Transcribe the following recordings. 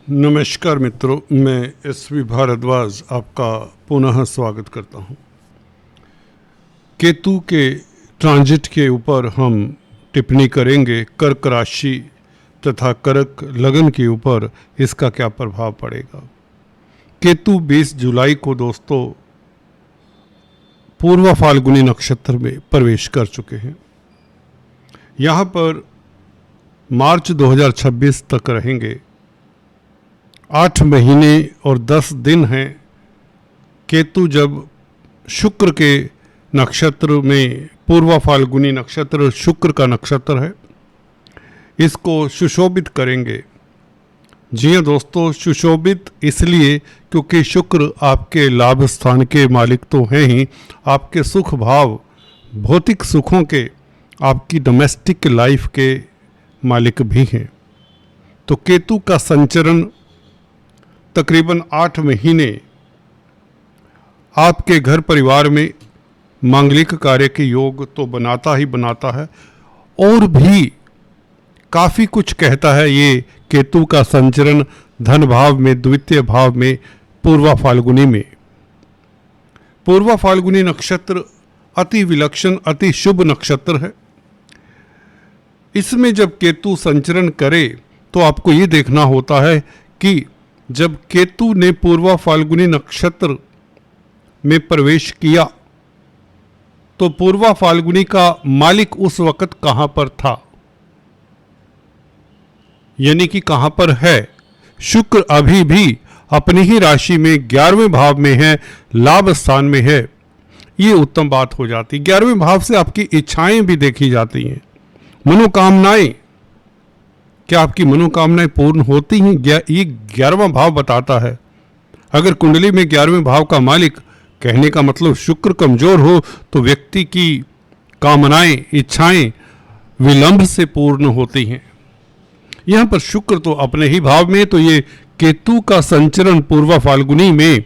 नमस्कार मित्रों, मैं एसवी भारद्वाज आपका पुनः स्वागत करता हूं। केतु के ट्रांजिट के ऊपर हम टिप्पणी करेंगे। कर्क राशि तथा कर्क लगन के ऊपर इसका क्या प्रभाव पड़ेगा। केतु 20 जुलाई को दोस्तों पूर्व फाल्गुनी नक्षत्र में प्रवेश कर चुके हैं। यहाँ पर मार्च 2026 तक रहेंगे। 8 महीने और 10 दिन हैं। केतु जब शुक्र के नक्षत्र में, पूर्व फाल्गुनी नक्षत्र शुक्र का नक्षत्र है, इसको सुशोभित करेंगे। जी हाँ दोस्तों, सुशोभित इसलिए क्योंकि शुक्र आपके लाभ स्थान के मालिक तो हैं ही, आपके सुख भाव, भौतिक सुखों के, आपकी डोमेस्टिक लाइफ के मालिक भी हैं। तो केतु का संचरण तकरीबन 8 महीने आपके घर परिवार में मांगलिक कार्य के योग तो बनाता ही बनाता है, और भी काफ़ी कुछ कहता है ये केतु का संचरण धन भाव में, द्वितीय भाव में, पूर्व फाल्गुनी में। पूर्व फाल्गुनी नक्षत्र अति विलक्षण, अति शुभ नक्षत्र है। इसमें जब केतु संचरण करे तो आपको ये देखना होता है कि जब केतु ने पूर्व फाल्गुनी नक्षत्र में प्रवेश किया तो पूर्व फाल्गुनी का मालिक उस वक्त कहां पर था, यानी कि कहां पर है। शुक्र अभी भी अपनी ही राशि में 11वें भाव में है, लाभ स्थान में है। ये उत्तम बात हो जाती। 11वें भाव से आपकी इच्छाएं भी देखी जाती हैं, मनोकामनाएं। क्या आपकी मनोकामनाएं पूर्ण होती हैं? ये 11वां भाव बताता है। अगर कुंडली में 11वें भाव का मालिक, कहने का मतलब शुक्र कमजोर हो तो व्यक्ति की कामनाएं, इच्छाएं विलंब से पूर्ण होती हैं। यहाँ पर शुक्र तो अपने ही भाव में, तो ये केतु का संचरण पूर्व फाल्गुनी में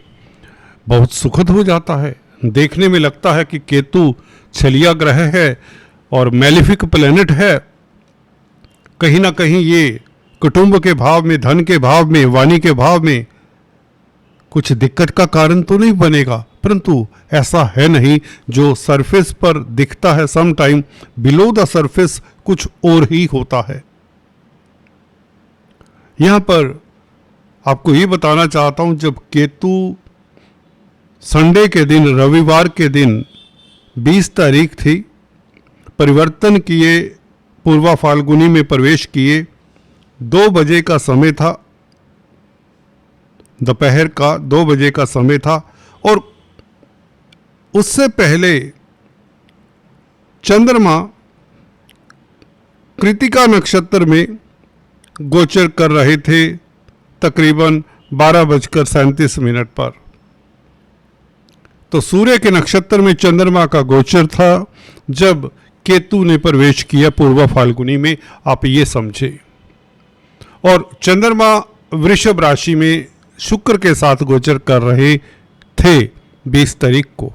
बहुत सुखद हो जाता है। देखने में लगता है कि केतु छलिया ग्रह है और मैलिफिक प्लैनेट है। कहीं ना कहीं ये कुटुंब के भाव में, धन के भाव में, वाणी के भाव में कुछ दिक्कत का कारण तो नहीं बनेगा, परंतु ऐसा है नहीं जो सरफेस पर दिखता है। Some time below the surface कुछ और ही होता है। यहां पर आपको ये बताना चाहता हूं, जब केतु संडे के दिन, रविवार के दिन 20 तारीख थी, परिवर्तन किए, पूर्व फाल्गुनी में प्रवेश किए। 2 बजे का समय था, दोपहर का 2 बजे का समय था, और उससे पहले चंद्रमा कृतिका नक्षत्र में गोचर कर रहे थे तकरीबन 12:37 पर। तो सूर्य के नक्षत्र में चंद्रमा का गोचर था जब केतु ने प्रवेश किया पूर्व फाल्गुनी में, आप ये समझे। और चंद्रमा वृषभ राशि में शुक्र के साथ गोचर कर रहे थे 20 तारीख को।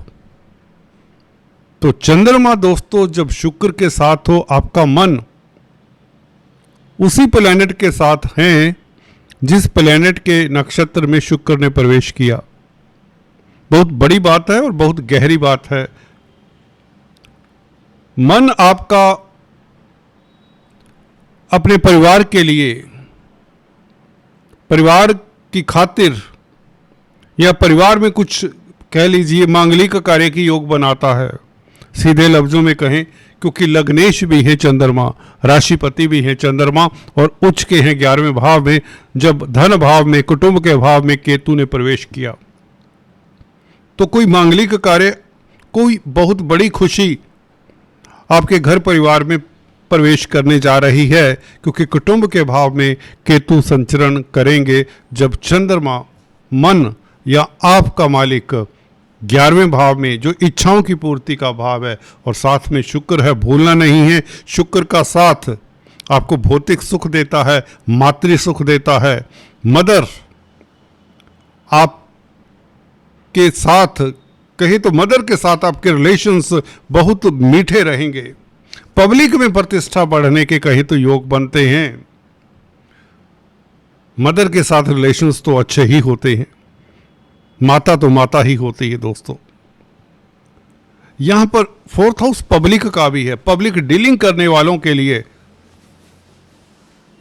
तो चंद्रमा दोस्तों जब शुक्र के साथ हो, आपका मन उसी प्लैनेट के साथ है जिस प्लैनेट के नक्षत्र में शुक्र ने प्रवेश किया। बहुत बड़ी बात है और बहुत गहरी बात है। मन आपका अपने परिवार के लिए, परिवार की खातिर, या परिवार में कुछ कह लीजिए मांगलिक कार्य की योग बनाता है। सीधे लफ्जों में कहें, क्योंकि लग्नेश भी है चंद्रमा, राशिपति भी है चंद्रमा, और उच्च के हैं 11वें भाव में। जब धन भाव में, कुटुंब के भाव में केतु ने प्रवेश किया तो कोई मांगलिक कार्य, कोई बहुत बड़ी खुशी आपके घर परिवार में प्रवेश करने जा रही है, क्योंकि कुटुंब के भाव में केतु संचरण करेंगे। जब चंद्रमा, मन या आपका मालिक 11वें भाव में, जो इच्छाओं की पूर्ति का भाव है, और साथ में शुक्र है, भूलना नहीं है। शुक्र का साथ आपको भौतिक सुख देता है, मातृ सुख देता है। मदर आपके साथ, कहीं तो मदर के साथ आपके रिलेशंस बहुत मीठे रहेंगे। पब्लिक में प्रतिष्ठा बढ़ने के कहीं तो योग बनते हैं। मदर के साथ रिलेशंस तो अच्छे ही होते हैं, माता तो माता ही होती है दोस्तों। यहां पर फोर्थ हाउस पब्लिक का भी है, पब्लिक डीलिंग करने वालों के लिए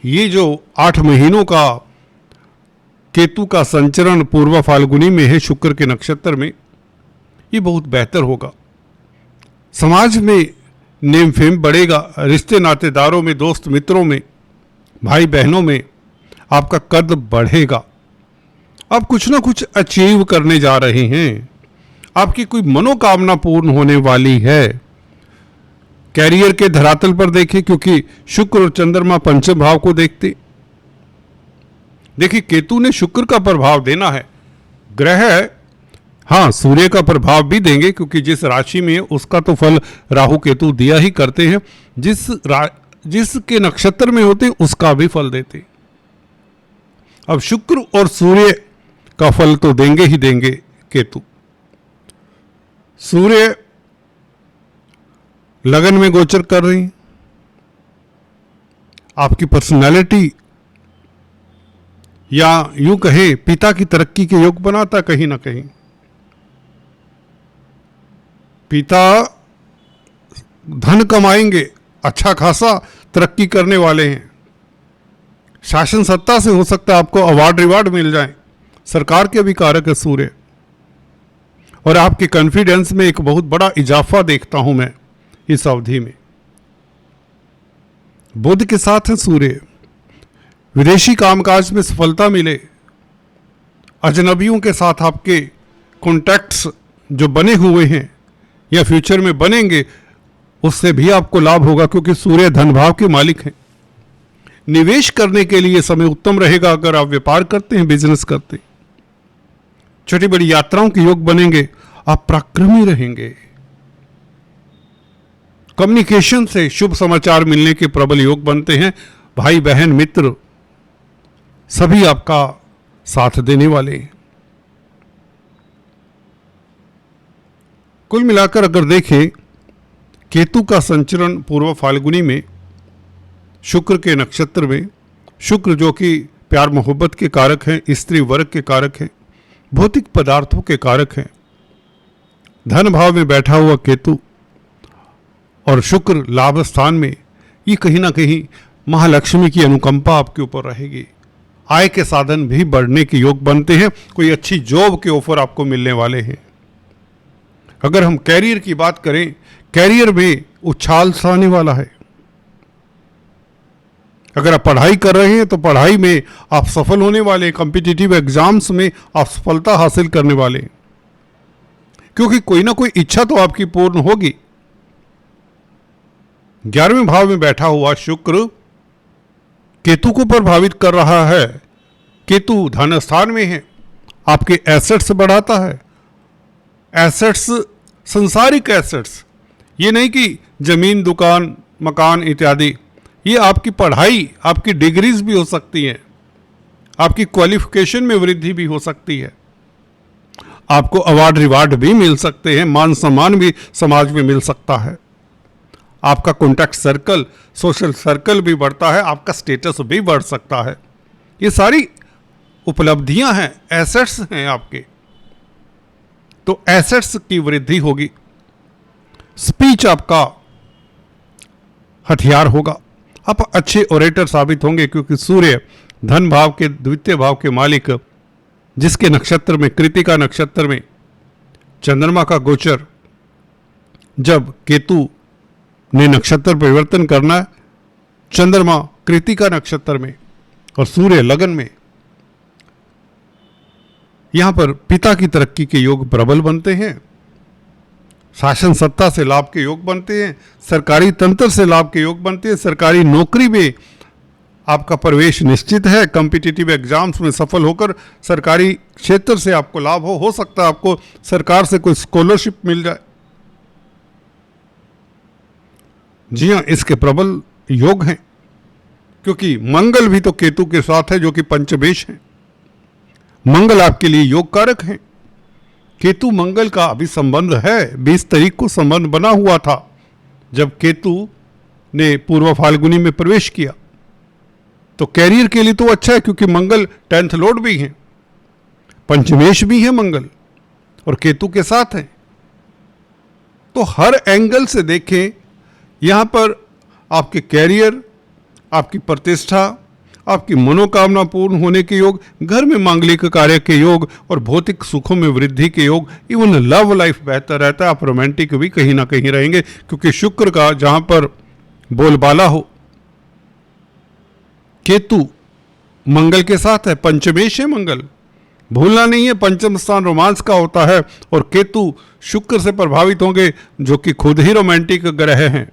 ये जो 8 महीनों का केतु का संचरण पूर्व फाल्गुनी में है शुक्र के नक्षत्र में, ये बहुत बेहतर होगा। समाज में नेम फेम बढ़ेगा, रिश्ते नातेदारों में, दोस्त मित्रों में, भाई बहनों में आपका कद बढ़ेगा। आप कुछ ना कुछ अचीव करने जा रहे हैं, आपकी कोई मनोकामना पूर्ण होने वाली है। कैरियर के धरातल पर देखें, क्योंकि शुक्र और चंद्रमा पंचम भाव को देखते। देखिए केतु ने शुक्र का प्रभाव देना है, ग्रह है, हाँ सूर्य का प्रभाव भी देंगे, क्योंकि जिस राशि में उसका तो फल राहु केतु दिया ही करते हैं, जिसके नक्षत्र में होते उसका भी फल देते। अब शुक्र और सूर्य का फल तो देंगे ही देंगे केतु। सूर्य लगन में गोचर कर रही हैं, आपकी पर्सनालिटी या यूं कहें पिता की तरक्की के योग बनाता कहीं ना कहीं। पिता धन कमाएंगे, अच्छा खासा तरक्की करने वाले हैं, शासन सत्ता से हो सकता है आपको अवार्ड रिवार्ड मिल जाए, सरकार के भी कारक है सूर्य। और आपके कॉन्फिडेंस में एक बहुत बड़ा इजाफा देखता हूं मैं इस अवधि में। बुध के साथ है सूर्य, विदेशी कामकाज में सफलता मिले, अजनबियों के साथ आपके कॉन्टैक्ट्स जो बने हुए हैं या फ्यूचर में बनेंगे, उससे भी आपको लाभ होगा, क्योंकि सूर्य धन भाव के मालिक हैं। निवेश करने के लिए समय उत्तम रहेगा अगर आप व्यापार करते हैं, बिजनेस करते हैं। छोटी बड़ी यात्राओं के योग बनेंगे, आप पराक्रमी रहेंगे। कम्युनिकेशन से शुभ समाचार मिलने के प्रबल योग बनते हैं। भाई बहन मित्र सभी आपका साथ देने वाले हैं। कुल मिलाकर अगर देखें, केतु का संचरण पूर्व फाल्गुनी में शुक्र के नक्षत्र में, शुक्र जो कि प्यार मोहब्बत के कारक हैं, स्त्री वर्ग के कारक हैं, भौतिक पदार्थों के कारक हैं, धन भाव में बैठा हुआ केतु और शुक्र लाभ स्थान में, ये कहीं ना कहीं महालक्ष्मी की अनुकंपा आपके ऊपर रहेगी। आय के साधन भी बढ़ने के योग बनते हैं, कोई अच्छी जॉब के ऑफर आपको मिलने वाले हैं। अगर हम कैरियर की बात करें, कैरियर में उछाल आने वाला है। अगर आप पढ़ाई कर रहे हैं तो पढ़ाई में आप सफल होने वाले हैं, कॉम्पिटिटिव एग्जाम्स में आप सफलता हासिल करने वाले हैं, क्योंकि कोई ना कोई इच्छा तो आपकी पूर्ण होगी। 11वें भाव में बैठा हुआ शुक्र केतु को प्रभावित कर रहा है। केतु धन स्थान में है, आपके एसेट्स बढ़ाता है। एसेट्स संसारिक एसेट्स, ये नहीं कि जमीन दुकान मकान इत्यादि, ये आपकी पढ़ाई, आपकी डिग्रीज भी हो सकती हैं, आपकी क्वालिफिकेशन में वृद्धि भी हो सकती है, आपको अवार्ड रिवार्ड भी मिल सकते हैं, मान सम्मान भी समाज में मिल सकता है, आपका कॉन्टैक्ट सर्कल, सोशल सर्कल भी बढ़ता है, आपका स्टेटस भी बढ़ सकता है। ये सारी उपलब्धियां हैं, एसेट्स हैं आपके, तो एसेट्स की वृद्धि होगी। स्पीच आपका हथियार होगा, आप अच्छे ओरेटर साबित होंगे, क्योंकि सूर्य धन भाव के द्वितीय भाव के मालिक, जिसके नक्षत्र में कृतिका नक्षत्र में चंद्रमा का गोचर, जब केतु ने नक्षत्र परिवर्तन करना है, चंद्रमा कृतिका नक्षत्र में और सूर्य लगन में, यहां पर पिता की तरक्की के योग प्रबल बनते हैं, शासन सत्ता से लाभ के योग बनते हैं, सरकारी तंत्र से लाभ के योग बनते हैं, सरकारी नौकरी में आपका प्रवेश निश्चित है, कॉम्पिटिटिव एग्जाम्स में सफल होकर सरकारी क्षेत्र से आपको लाभ हो सकता है आपको सरकार से कोई स्कॉलरशिप मिल जाए। जी हाँ, इसके प्रबल योग हैं, क्योंकि मंगल भी तो केतु के साथ है, जो कि पंचमेश है। मंगल आपके लिए योग कारक है। केतु मंगल का अभी संबंध है, 20 तारीख को संबंध बना हुआ था, जब केतु ने पूर्व फाल्गुनी में प्रवेश किया। तो कैरियर के लिए तो अच्छा है, क्योंकि मंगल 10th लॉर्ड भी है, पंचमेश भी है मंगल, और केतु के साथ है। तो हर एंगल से देखें, यहां पर आपके कैरियर, आपकी प्रतिष्ठा, आपकी मनोकामना पूर्ण होने के योग, घर में मांगलिक कार्य के योग और भौतिक सुखों में वृद्धि के योग, इवन लव लाइफ बेहतर रहता है। आप रोमांटिक भी कहीं ना कहीं रहेंगे, क्योंकि शुक्र का जहां पर बोलबाला हो, केतु मंगल के साथ है, पंचमेश है मंगल, भूलना नहीं है। पंचम स्थान रोमांस का होता है, और केतु शुक्र से प्रभावित होंगे, जो कि खुद ही रोमांटिक ग्रह हैं।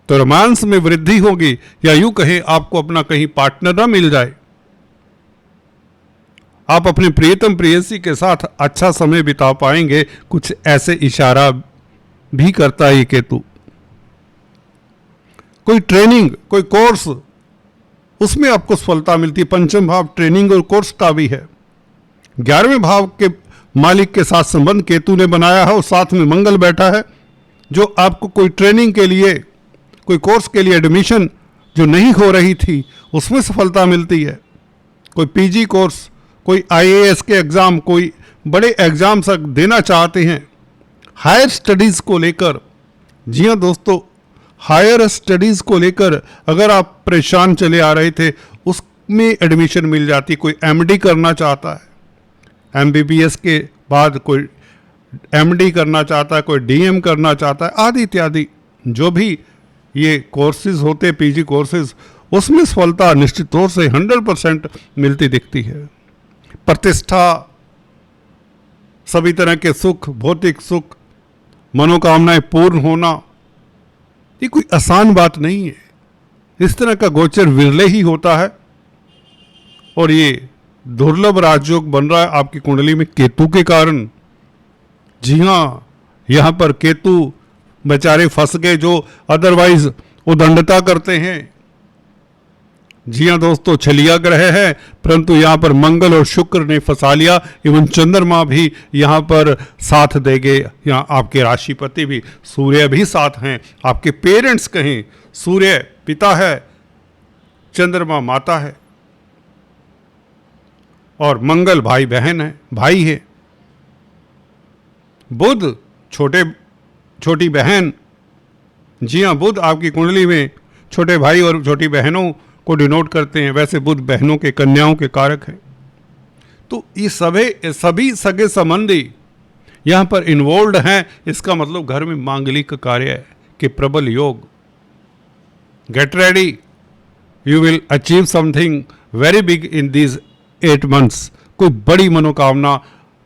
तो रोमांस में वृद्धि होगी, या यूं कहें आपको अपना कहीं पार्टनर ना मिल जाए, आप अपने प्रियतम प्रेयसी के साथ अच्छा समय बिता पाएंगे, कुछ ऐसे इशारा भी करता है ये केतु। कोई ट्रेनिंग, कोई कोर्स, उसमें आपको सफलता मिलती है। पंचम भाव ट्रेनिंग और कोर्स का भी है। 11वें भाव के मालिक के साथ संबंध केतु ने बनाया है, और साथ में मंगल बैठा है, जो आपको कोई ट्रेनिंग के लिए, कोई कोर्स के लिए एडमिशन जो नहीं हो रही थी, उसमें सफलता मिलती है। कोई पीजी कोर्स, कोई आईएएस के एग्ज़ाम, कोई बड़े एग्ज़ाम तक देना चाहते हैं हायर स्टडीज़ को लेकर। जी हाँ दोस्तों, हायर स्टडीज़ को लेकर अगर आप परेशान चले आ रहे थे, उसमें एडमिशन मिल जाती। कोई एमडी करना चाहता है, एमबीबीएस के बाद कोई एमडी करना चाहता है, कोई डीएम करना चाहता है, आदि इत्यादि जो भी ये कोर्सेज होते, पीजी कोर्सेज, उसमें सफलता निश्चित तौर से 100% मिलती दिखती है। प्रतिष्ठा, सभी तरह के सुख, भौतिक सुख, मनोकामनाएं पूर्ण होना, ये कोई आसान बात नहीं है। इस तरह का गोचर विरले ही होता है, और ये दुर्लभ राजयोग बन रहा है आपकी कुंडली में केतु के कारण। जी हाँ, यहाँ पर केतु बेचारे फंस गए, जो अदरवाइज उदंडता करते हैं। जी हाँ दोस्तों, छलिया ग्रह है, परंतु यहाँ पर मंगल और शुक्र ने फंसा लिया। इवन चंद्रमा भी यहाँ पर साथ देंगे, यहाँ आपके राशिपति भी, सूर्य भी साथ हैं। आपके पेरेंट्स कहें, सूर्य पिता है, चंद्रमा माता है, और मंगल भाई बहन है, भाई है। बुध छोटी बहन। जी हाँ, बुध आपकी कुंडली में छोटे भाई और छोटी बहनों को डिनोट करते हैं। वैसे बुध बहनों के, कन्याओं के कारक हैं। तो ये सभी सगे संबंधी यहाँ पर इन्वॉल्व हैं। इसका मतलब घर में मांगलिक कार्य के प्रबल योग। Get ready, you will achieve something very big in these 8 months। कोई बड़ी मनोकामना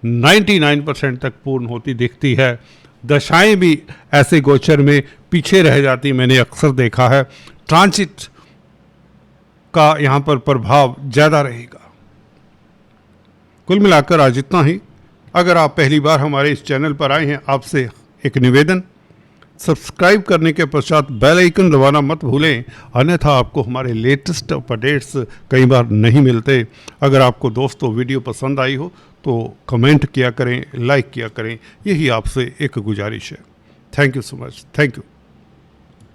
99% तक पूर्ण होती दिखती है। दशाएं भी ऐसे गोचर में पीछे रह जाती, मैंने अक्सर देखा है। ट्रांजिट का यहाँ पर प्रभाव ज़्यादा रहेगा। कुल मिलाकर आज इतना ही। अगर आप पहली बार हमारे इस चैनल पर आए हैं, आपसे एक निवेदन, सब्सक्राइब करने के पश्चात बेल आइकन दबाना मत भूलें, अन्यथा आपको हमारे लेटेस्ट अपडेट्स कई बार नहीं मिलते। अगर आपको दोस्तों वीडियो पसंद आई हो तो कमेंट किया करें, लाइक किया करें, यही आपसे एक गुजारिश है। Thank you so much. Thank you.